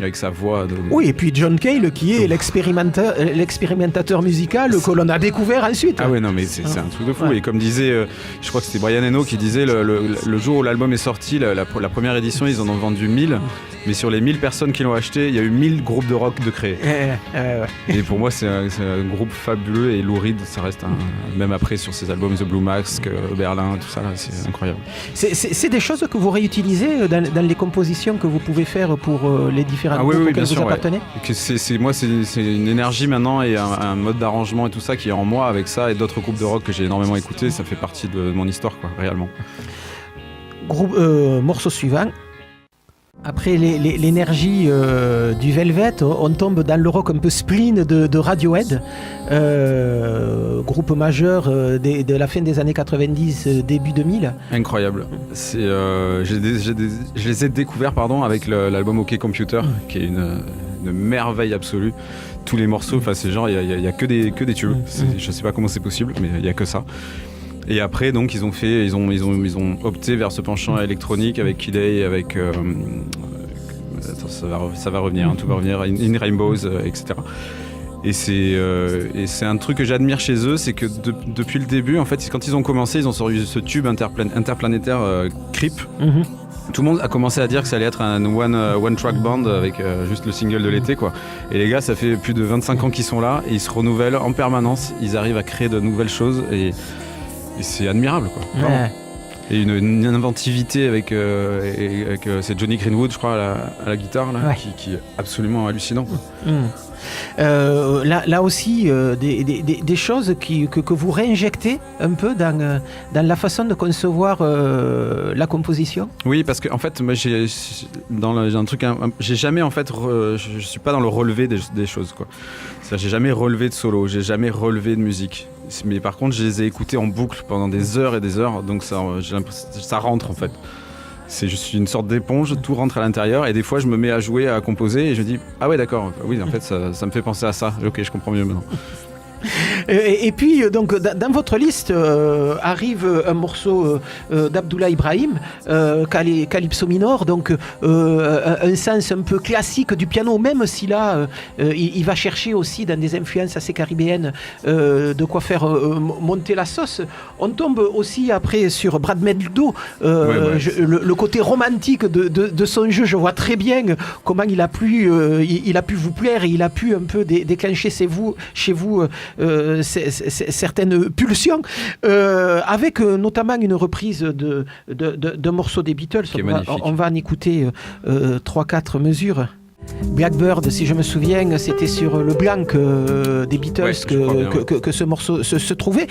avec sa voix. Oui, et puis John Cale qui est l'expérimentateur musical que l'on a découvert ensuite. Ah ouais, non, mais c'est un truc de fou. Et comme disait, je crois que c'était Brian Eno qui disait, le jour où l'album est sorti, la première édition, ils en ont vendu 1000. Mais sur les 1000 personnes qui l'ont acheté, il y a eu 1000 groupes de rock de créés. Et pour moi, c'est un groupe fabuleux et Lou Reed, ça reste même après sur ses albums The Blue Mask, Berlin, tout ça, là, c'est incroyable. C'est des choses que vous réutilisez dans les compositions que vous pouvez faire pour les différents groupes auxquels vous appartenez. Moi, c'est une énergie maintenant et un mode d'arrangement et tout ça qui est en moi avec ça et d'autres groupes de rock que j'ai énormément écoutés. Ça fait partie de mon histoire, quoi, réellement. Morceau suivant. Après l'énergie du Velvet, on tombe dans le rock un peu spleen de Radiohead, groupe majeur de la fin des années 90, début 2000. Incroyable. Je les ai découverts avec l'album OK Computer, qui est une merveille absolue. Tous les morceaux, c'est genre, il y a que des tubes. Je sais pas comment c'est possible, mais il y a que ça. Et après, donc, ils ont opté vers ce penchant électronique avec Kid A, avec ça va revenir, tout va revenir, In Rainbows, etc. Et c'est un truc que j'admire chez eux, c'est que depuis le début, en fait, quand ils ont commencé, ils ont sorti ce tube interplanétaire Creep. Tout le monde a commencé à dire que ça allait être un one-track band avec juste le single de l'été, quoi. Et les gars, ça fait plus de 25 ans qu'ils sont là et ils se renouvellent en permanence. Ils arrivent à créer de nouvelles choses et c'est admirable, quoi. Ouais. Et une inventivité avec c'est Johnny Greenwood, je crois, à la guitare, là, qui est absolument hallucinant, quoi. Là aussi, des choses que vous réinjectez un peu dans la façon de concevoir la composition. Oui, parce que en fait, moi, j'ai un truc, j'ai jamais en fait, je suis pas dans le relevé des choses, quoi. C'est-à-dire, j'ai jamais relevé de solo, j'ai jamais relevé de musique. Mais par contre, je les ai écoutés en boucle pendant des heures et des heures, donc ça rentre en fait. Je suis une sorte d'éponge, tout rentre à l'intérieur et des fois je me mets à jouer, à composer et je me dis ah ouais d'accord, oui en fait ça me fait penser à ça, ok je comprends mieux maintenant. Et puis donc dans votre liste arrive un morceau d'Abdullah Ibrahim, Calypso Minor, donc un sens un peu classique du piano, même si là il va chercher aussi dans des influences assez caribéennes de quoi faire monter la sauce. On tombe aussi après sur Brad Meldo, le côté romantique de son jeu. Je vois très bien comment il a pu vous plaire et il a pu un peu déclencher chez vous certaines pulsions, avec notamment une reprise de morceaux des Beatles. On va en écouter 3-4 mesures. Blackbird, si je me souviens, c'était sur le blanc des Beatles que ce morceau se trouvait.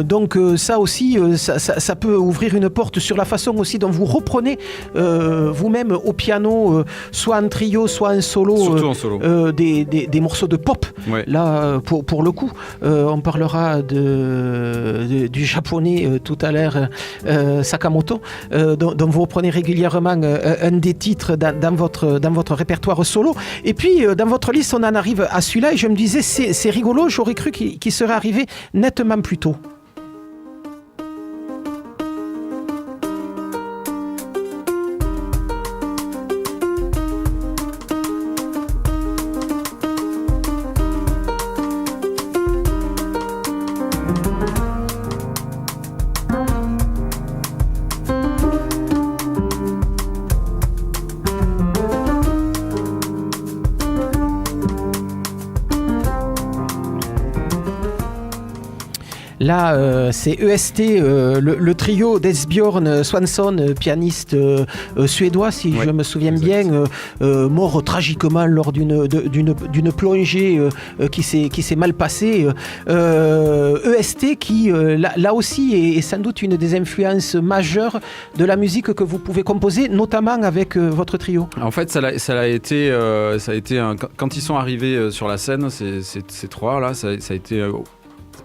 Donc ça aussi, ça peut ouvrir une porte sur la façon aussi dont vous reprenez vous-même au piano, soit en trio, soit en solo, surtout en solo. Des morceaux de pop. Ouais. Là, pour le coup, on parlera du japonais tout à l'heure, Sakamoto, dont vous reprenez régulièrement un des titres dans votre répertoire solo. Et puis dans votre liste on en arrive à celui-là et je me disais c'est rigolo, j'aurais cru qu'il serait arrivé nettement plus tôt. Là, c'est EST, le trio d'Esbjörn Swanson, pianiste suédois, si je me souviens bien, mort tragiquement lors d'une plongée qui s'est mal passée. EST qui, là aussi, est sans doute une des influences majeures de la musique que vous pouvez composer, notamment avec votre trio. En fait, ça a été quand ils sont arrivés sur la scène, ces trois-là, ça a été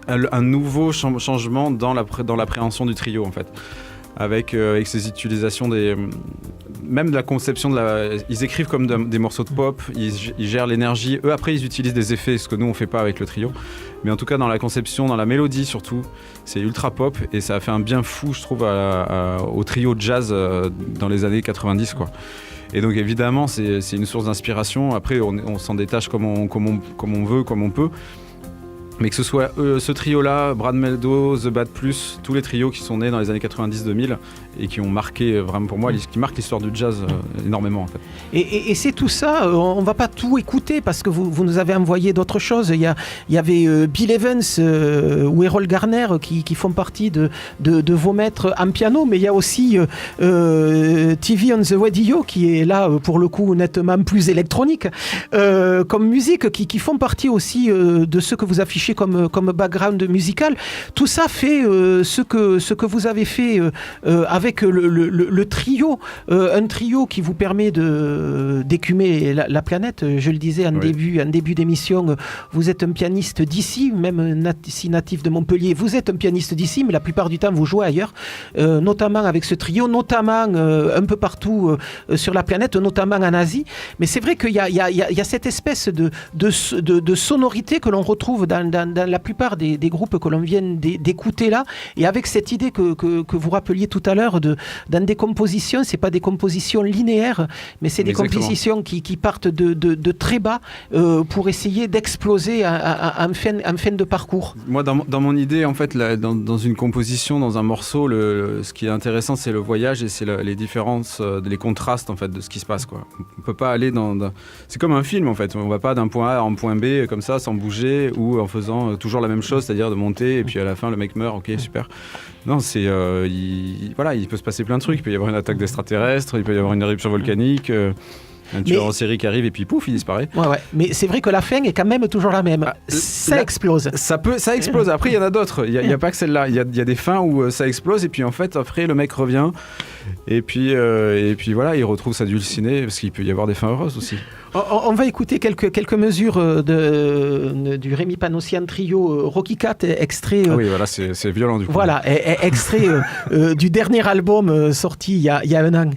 un nouveau changement dans l'appréhension du trio en fait, avec ces utilisations même de la conception ils écrivent comme des morceaux de pop, ils gèrent l'énergie, eux après ils utilisent des effets, ce que nous on fait pas avec le trio, mais en tout cas dans la conception, dans la mélodie surtout, c'est ultra pop et ça a fait un bien fou je trouve au trio de jazz dans les années 90 quoi. Et donc évidemment, c'est une source d'inspiration. Après, on s'en détache comme on veut, comme on peut. Mais que ce soit ce trio-là, Brad Mehldau, The Bad Plus, tous les trios qui sont nés dans les années 90-2000 et qui ont marqué vraiment pour moi, qui marquent l'histoire du jazz énormément en fait. Et c'est tout ça, on va pas tout écouter parce que vous nous avez envoyé d'autres choses. Il y avait Bill Evans ou Errol Garner qui font partie de vos maîtres en piano, mais il y a aussi TV on the Radio qui est là pour le coup nettement plus électronique comme musique, qui font partie aussi de ce que vous affichez comme background musical. Tout ça fait ce que vous avez fait avec le trio, un trio qui vous permet d'écumer la planète. Je le disais en début d'émission, vous êtes un pianiste d'ici, même si natif de Montpellier, vous êtes un pianiste d'ici, mais la plupart du temps vous jouez ailleurs, notamment avec ce trio, notamment un peu partout sur la planète, notamment en Asie. Mais c'est vrai qu'il y a cette espèce de sonorité que l'on retrouve dans la plupart des groupes que l'on vient d'écouter là, et avec cette idée que vous rappeliez tout à l'heure, dans des compositions, c'est pas des compositions linéaires, mais c'est des compositions qui partent de très bas pour essayer d'exploser en fin de parcours. Moi, dans mon idée, en fait, dans une composition, dans un morceau, ce qui est intéressant, c'est le voyage et c'est les différences, les contrastes en fait de ce qui se passe, quoi. On peut pas aller c'est comme un film en fait. On va pas d'un point A à un point B comme ça sans bouger ou en faisant toujours la même chose, c'est-à-dire de monter et puis à la fin le mec meurt, ok super. Non, c'est il peut se passer plein de trucs, il peut y avoir une attaque d'extraterrestres, il peut y avoir une éruption volcanique, un tueur en série qui arrive et puis pouf, il disparaît. Ouais. Mais c'est vrai que la fin est quand même toujours la même. Ça explose. Ça explose. Après, il y en a d'autres. Il y a pas que celle-là. Il y a des fins où ça explose et puis en fait, après, le mec revient et puis voilà, il retrouve sa dulcinée parce qu'il peut y avoir des fins heureuses aussi. On va écouter quelques mesures du Rémi Panossian Trio Rocky Cat, extrait. Oui, voilà, c'est violent du coup. Voilà, extrait du dernier album sorti il y a un an.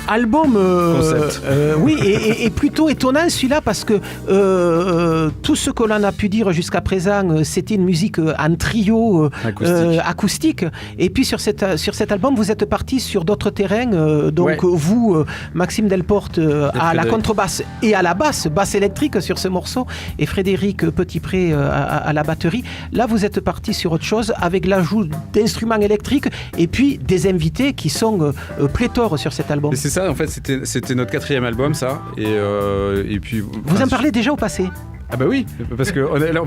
Album oui, et plutôt étonnant celui-là parce que tout ce que l'on a pu dire jusqu'à présent, c'était une musique en trio acoustique. Et puis sur cet album, vous êtes parti sur d'autres terrains. Donc vous, Maxime Delporte, à la contrebasse et à la basse électrique sur ce morceau, et Frédéric Petitpré à la batterie. Là, vous êtes parti sur autre chose avec l'ajout d'instruments électriques et puis des invités qui sont pléthores sur cet album. Et c'est ça, en fait, c'était notre 4e album, ça. Et puis. Vous en parlez déjà au passé ? Ah bah oui, parce que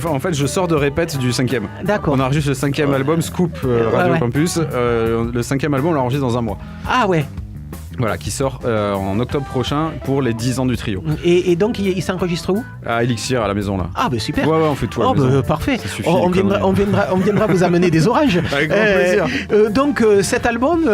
en fait je sors de répète du 5e. D'accord. On enregistre le 5e album, Scoop Radio Campus. Le 5e album on l'enregistre dans un mois. Ah ouais. Voilà, qui sort en octobre prochain pour les 10 ans du trio. Et donc, il s'enregistre où ? À Elixir, à la maison, là. Ah, bah super. Ouais, on fait tout à la maison. Parfait. On viendra vous amener des oranges. Avec grand plaisir. Donc, cet album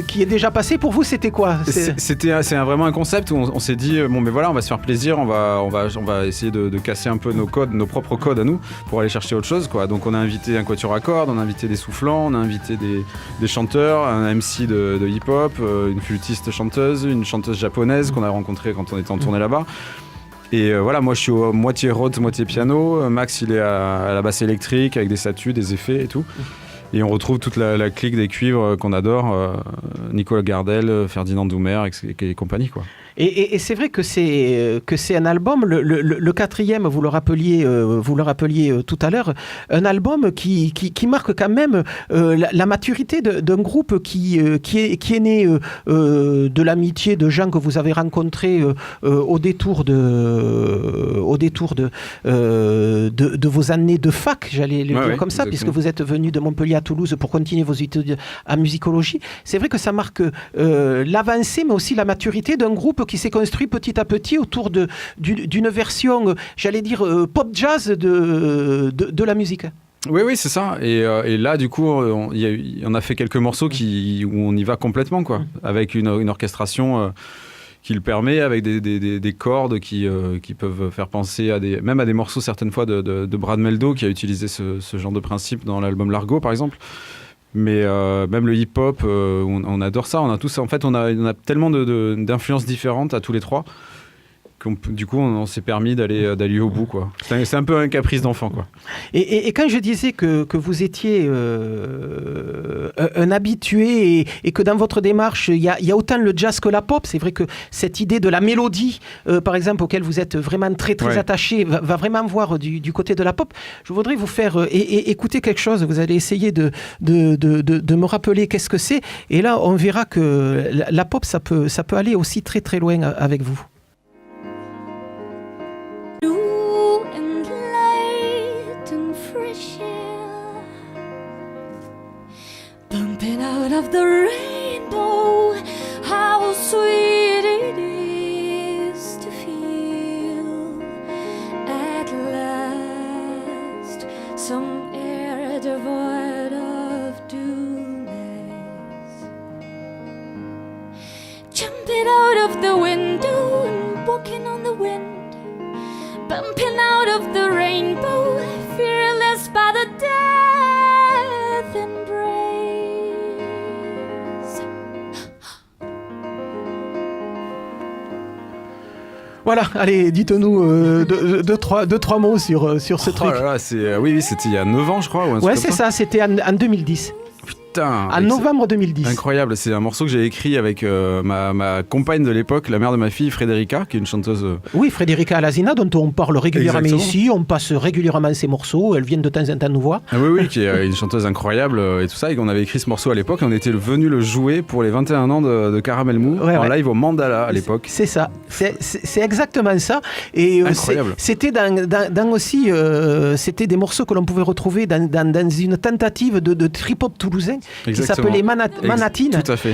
qui est déjà passé, pour vous, c'était quoi ? C'est vraiment un concept où on s'est dit, bon, mais voilà, on va se faire plaisir, on va essayer de casser un peu nos codes, nos propres codes à nous, pour aller chercher autre chose, quoi. Donc, on a invité un quatuor à cordes, on a invité des soufflants, on a invité des chanteurs, un MC de hip-hop, une flûtiste chanteuse, une chanteuse japonaise qu'on a rencontrée quand on était en tournée là-bas. Et voilà, moi je suis moitié Rhodes, moitié piano. Max il est à la basse électrique avec des statues, des effets et tout. Et on retrouve toute la clique des cuivres qu'on adore, Nicolas Gardel, Ferdinand Doumer et compagnie, quoi. Et c'est vrai que c'est un album, le 4e, vous le rappeliez tout à l'heure, un album qui marque quand même la maturité d'un groupe qui est né de l'amitié de gens que vous avez rencontrés au détour de vos années de fac, j'allais le dire comme ça, exactement. Puisque vous êtes venu de Montpellier à Toulouse pour continuer vos études en musicologie. C'est vrai que ça marque l'avancée, mais aussi la maturité d'un groupe qui s'est construit petit à petit autour d'une version, j'allais dire, pop-jazz de la musique. Oui, c'est ça. Et là, du coup, on a fait quelques morceaux où on y va complètement, quoi, avec une orchestration qui le permet, avec des cordes qui peuvent faire penser même à des morceaux certaines fois de Brad Mehldau, qui a utilisé ce genre de principe dans l'album Largo, par exemple. Mais même le hip-hop, on adore ça. On a tous, en fait, on a tellement d'influences différentes à tous les trois. Du coup, on s'est permis d'aller au bout, quoi. C'est un peu un caprice d'enfant, quoi. Et quand je disais que vous étiez un habitué et que dans votre démarche, il y a autant le jazz que la pop, c'est vrai que cette idée de la mélodie, par exemple, auquel vous êtes vraiment très, très attaché, va vraiment voir du côté de la pop. Je voudrais vous faire écouter quelque chose. Vous allez essayer de me rappeler qu'est-ce que c'est. Et là, on verra que la pop, ça peut aller aussi très, très loin avec vous. Bumping out of the rainbow, how sweet it is to feel at last some air devoid of dullness. Jumping out of the window and walking on the wind, bumping out of the rainbow, fearless by the death embrace. Voilà, allez, dites-nous deux, trois mots sur ce truc. Oh là là, oui, c'était il y a 9 ans, je crois. Ouais, c'est ça, c'était en 2020. Putain, en novembre 2010. Incroyable, c'est un morceau que j'ai écrit avec ma compagne de l'époque, la mère de ma fille, Frédérica, qui est une chanteuse. Oui, Frédérica Alazina, dont on parle régulièrement ici, on passe régulièrement ses morceaux, elle vient de temps en temps nous voir. Ah oui, qui est une chanteuse incroyable et tout ça, et qu'on avait écrit ce morceau à l'époque, et on était venu le jouer pour les 21 ans de Caramel Mou, en live au Mandala à l'époque. C'est ça, c'est exactement ça. Et incroyable. c'était dans aussi, c'était des morceaux que l'on pouvait retrouver dans une tentative de trip-hop toulousain. Exactement. Qui s'appelait Manatine, tout à fait.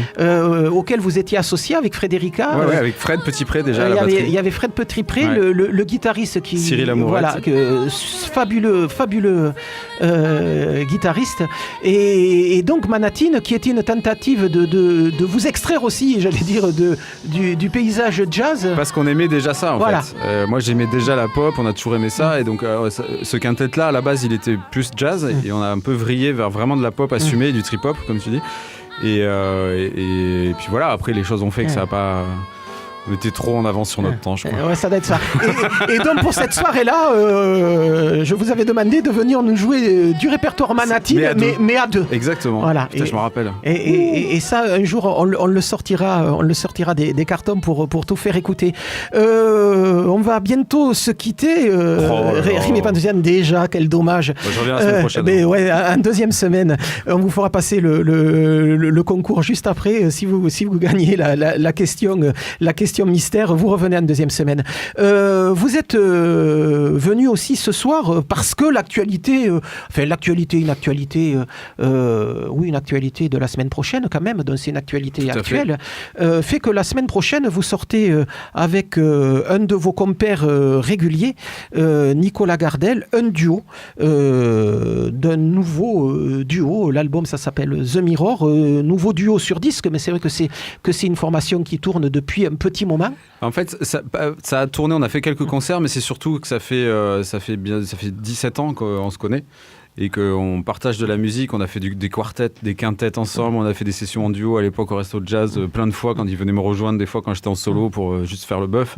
Auquel vous étiez associé avec Frédérica. Ouais, avec Fred Petitpré déjà à la batterie. Il y avait Fred Petitpré, le guitariste qui... Cyril Amourette. Voilà, fabuleux guitariste. Et donc Manatine, qui était une tentative de vous extraire aussi, j'allais dire, du paysage jazz. Parce qu'on aimait déjà ça, en fait. Moi, j'aimais déjà la pop, on a toujours aimé ça. Et donc, ce quintet-là, à la base, il était plus jazz. Et on a un peu vrillé vers vraiment de la pop assumée, du trip-hop, comme tu dis. Et puis voilà, après les choses ont fait que ça n'a pas... On était trop en avance sur notre temps, je crois. Ouais, ça doit être ça. Et donc pour cette soirée-là, je vous avais demandé de venir nous jouer du répertoire Manatine, mais à deux. Exactement. Voilà. Putain, je me rappelle. Et ça, un jour, on le sortira des cartons pour tout faire écouter. On va bientôt se quitter. Rime et Pantousiane, déjà, quel dommage. Je reviens la semaine prochaine. Mais ouais, en deuxième semaine, on vous fera passer le concours juste après. Si vous gagnez la question mystère, vous revenez en deuxième semaine. Vous êtes venu aussi ce soir parce que une actualité de la semaine prochaine quand même, donc c'est une actualité actuelle, fait que la semaine prochaine vous sortez avec un de vos compères réguliers, Nicolas Gardel, un duo d'un nouveau duo. L'album ça s'appelle The Mirror, nouveau duo sur disque, mais c'est vrai que c'est une formation qui tourne depuis un petit moment. En fait, ça a tourné, on a fait quelques concerts, mais c'est surtout que ça fait 17 ans qu'on se connaît et qu'on partage de la musique. On a fait des quartets, des quintettes ensemble, on a fait des sessions en duo à l'époque au Resto Jazz plein de fois quand ils venaient me rejoindre, des fois quand j'étais en solo pour juste faire le bœuf.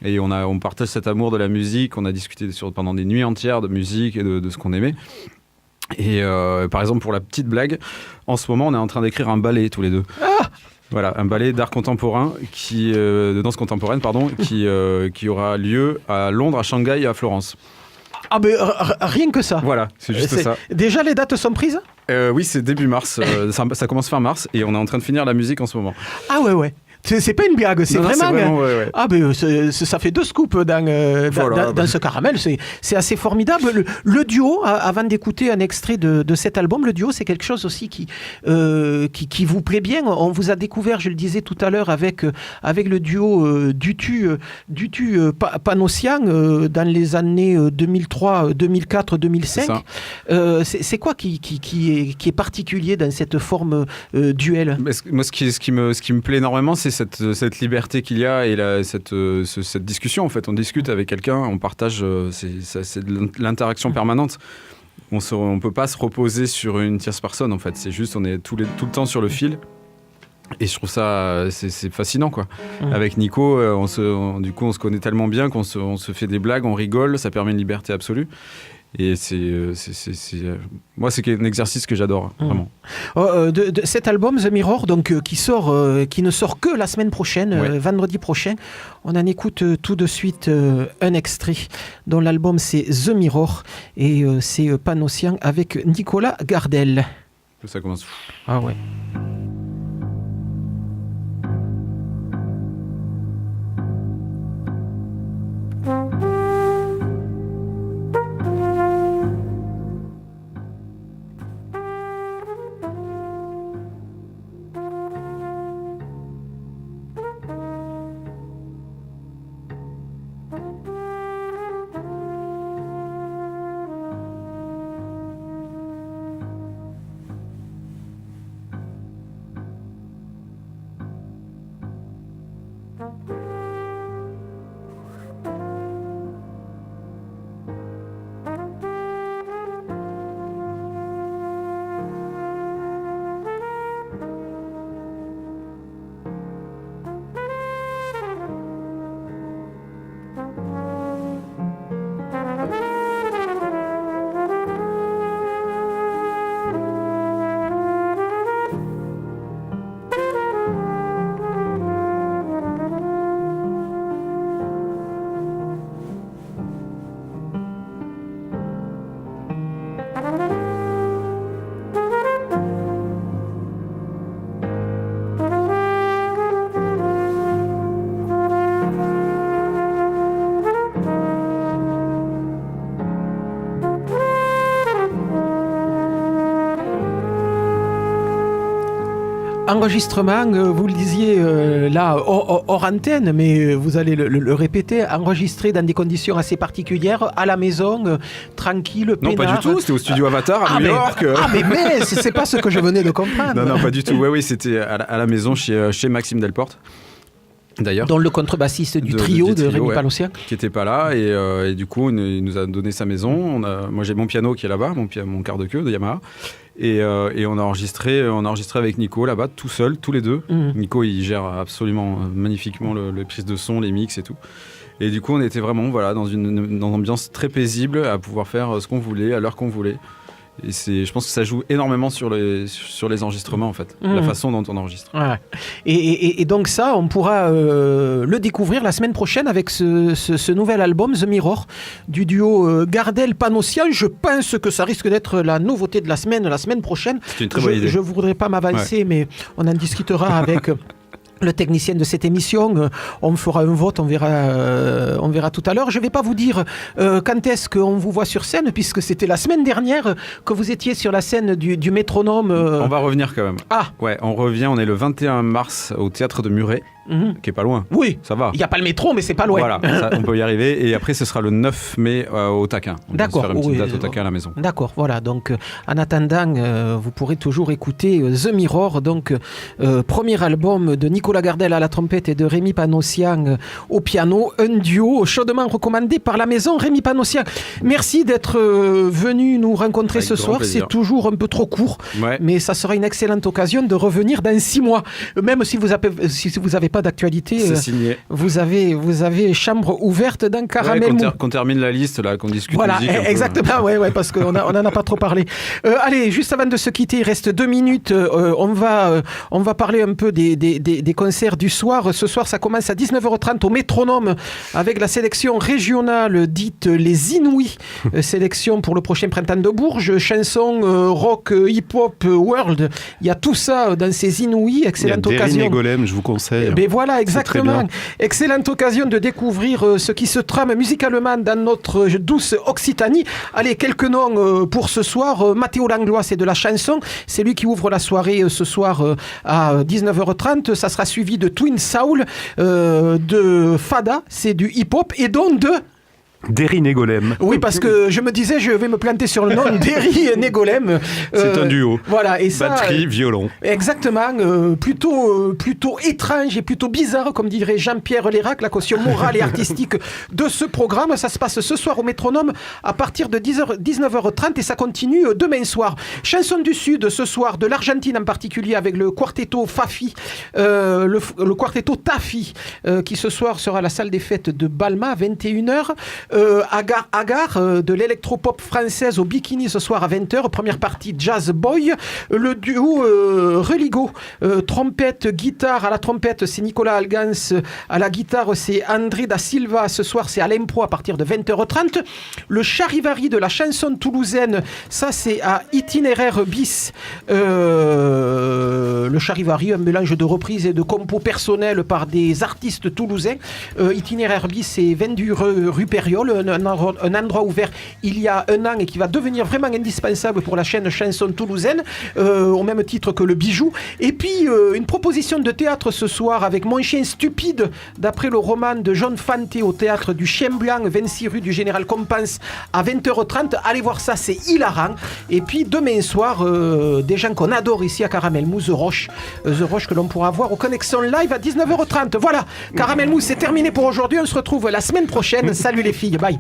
Et on partage cet amour de la musique, on a discuté pendant des nuits entières de musique et de ce qu'on aimait. Et par exemple, pour la petite blague, en ce moment, on est en train d'écrire un ballet tous les deux. Voilà, un ballet d'art contemporain, de danse contemporaine, qui aura lieu à Londres, à Shanghai et à Florence. Ah mais rien que ça. Voilà, c'est juste ça. Déjà les dates sont prises ? Oui, c'est début mars, ça commence fin mars et on est en train de finir la musique en ce moment. Ah ouais. C'est pas une blague, c'est Non, vraiment... c'est vraiment, ouais. Ah ben ça fait 2 scoops dans ce caramel, c'est assez formidable. Le duo, avant d'écouter un extrait de cet album, le duo c'est quelque chose aussi qui vous plaît bien. On vous a découvert, je le disais tout à l'heure, avec le duo Dutu Panossian dans les années 2003, 2004, 2005. C'est quoi qui est particulier dans cette forme duel? Moi, ce qui me plaît énormément, c'est cette liberté qu'il y a et cette discussion. En fait, on discute avec quelqu'un, on partage, c'est de l'interaction permanente. On peut pas se reposer sur une tierce personne. En fait, c'est juste, on est tout le temps sur le fil. Et je trouve ça, c'est fascinant, quoi. Avec Nico, du coup, on se connaît tellement bien qu'on se fait des blagues, on rigole, ça permet une liberté absolue. Et moi, c'est un exercice que j'adore, vraiment. De cet album The Mirror, donc qui ne sort que la semaine prochaine, vendredi prochain, on en écoute tout de suite un extrait dont l'album c'est The Mirror et c'est Panossian avec Nicolas Gardel. Ça commence. Ah ouais. Enregistrement, vous le disiez là hors antenne, mais vous allez le répéter, enregistré dans des conditions assez particulières, à la maison, tranquille, peinard. Non, pas du tout, c'était au studio Avatar à New York. Mais c'est pas ce que je venais de comprendre. Non, pas du tout. Oui, c'était à la maison chez Maxime Delporte. D'ailleurs, dont le contrebassiste du trio de Rémi Panossian, qui n'était pas là, et du coup il nous a donné sa maison. Moi j'ai mon piano qui est là-bas, mon quart de queue de Yamaha, et on a enregistré avec Nico là-bas, tout seul, tous les deux. Nico il gère absolument magnifiquement les prises de son, les mix et tout. Et du coup on était vraiment dans une ambiance très paisible, à pouvoir faire ce qu'on voulait à l'heure qu'on voulait. Et je pense que ça joue énormément sur les enregistrements, en fait, la façon dont on enregistre. Ouais. Et donc ça, on pourra le découvrir la semaine prochaine avec ce nouvel album, The Mirror, du duo Gardel-Panossian. Je pense que ça risque d'être la nouveauté de la semaine prochaine. C'est une très bonne idée. Je ne voudrais pas m'avancer, mais on en discutera avec... le technicien de cette émission. On fera un vote, on verra tout à l'heure. Je ne vais pas vous dire quand est-ce qu'on vous voit sur scène, puisque c'était la semaine dernière que vous étiez sur la scène du Métronome. On va revenir quand même. Ah ouais, on revient, on est le 21 mars au Théâtre de Muret, qui est pas loin. Oui. Ça va. Il n'y a pas le métro, mais c'est pas loin. Voilà, ça, on peut y arriver. Et après, ce sera le 9 mai au Taquin. D'accord. On va se faire une petite date au Taquin à la maison. D'accord, voilà. Donc, en attendant, vous pourrez toujours écouter The Mirror, donc premier album de Nicolas Gardel à la trompette et de Rémi Panossian au piano, un duo chaudement recommandé par la maison Rémi Panossian. Merci d'être venu nous rencontrer ce soir. Plaisir. C'est toujours un peu trop court, mais ça sera une excellente occasion de revenir dans 6 mois. Même si vous n'avez pas d'actualité, vous avez chambre ouverte dans Caramel Mou. Qu'on termine la liste, là, qu'on discute voilà, musique. exactement, ouais, parce qu'on n'en a pas trop parlé. Allez, juste avant de se quitter, il reste 2 minutes. On va parler un peu des concerts du soir. Ce soir, ça commence à 19h30 au Métronome avec la sélection régionale dite Les Inouïs. Sélection pour le prochain printemps de Bourges. Chansons, rock, hip-hop, world. Il y a tout ça dans ces Inouïs. Excellente occasion. Il y a Derrick et Golem, je vous conseille. voilà, exactement. Excellente occasion de découvrir ce qui se trame musicalement dans notre douce Occitanie. Allez, quelques noms pour ce soir. Mathéo Langlois, c'est de la chanson. C'est lui qui ouvre la soirée ce soir à 19h30. Ça sera suivi de Twin Soul, de Fada, c'est du hip-hop, et donc de... Derry Négolem. Oui, parce que je me disais, je vais me planter sur le nom. Derry Négolem. C'est un duo. Voilà, et ça, batterie, violon. Exactement. Plutôt étrange et plutôt bizarre, comme dirait Jean-Pierre Lérac, la caution morale et artistique de ce programme. Ça se passe ce soir au Métronome à partir de 19h30 et ça continue demain soir. Chanson du Sud ce soir, de l'Argentine en particulier, avec le quartetto Fafi, le quartetto Tafi, qui ce soir sera à la salle des fêtes de Balma à 21h. Agar, de l'électropop française au bikini ce soir à 20h, première partie Jazz Boy, le duo Religo, trompette, guitare, à la trompette c'est Nicolas Algans, à la guitare c'est André da Silva, ce soir c'est à l'impro à partir de 20h30, le charivari de la chanson toulousaine, ça c'est à Itinéraire bis, le charivari, un mélange de reprises et de compos personnels par des artistes toulousains. Itinéraire bis c'est vendu rue Périole, un endroit ouvert il y a un an et qui va devenir vraiment indispensable pour la chaîne chanson toulousaine, au même titre que le Bijou. Et puis une proposition de théâtre ce soir avec Mon chien stupide, d'après le roman de John Fante, au théâtre du Chien Blanc, 26 rue du Général Compense à 20h30. Allez voir ça, c'est hilarant. Et puis demain soir, des gens qu'on adore ici à Caramel Mousse, The Roche que l'on pourra voir au Connexion Live à 19h30. Voilà, Caramel Mousse, c'est terminé pour aujourd'hui. On se retrouve la semaine prochaine. Salut les filles, bye.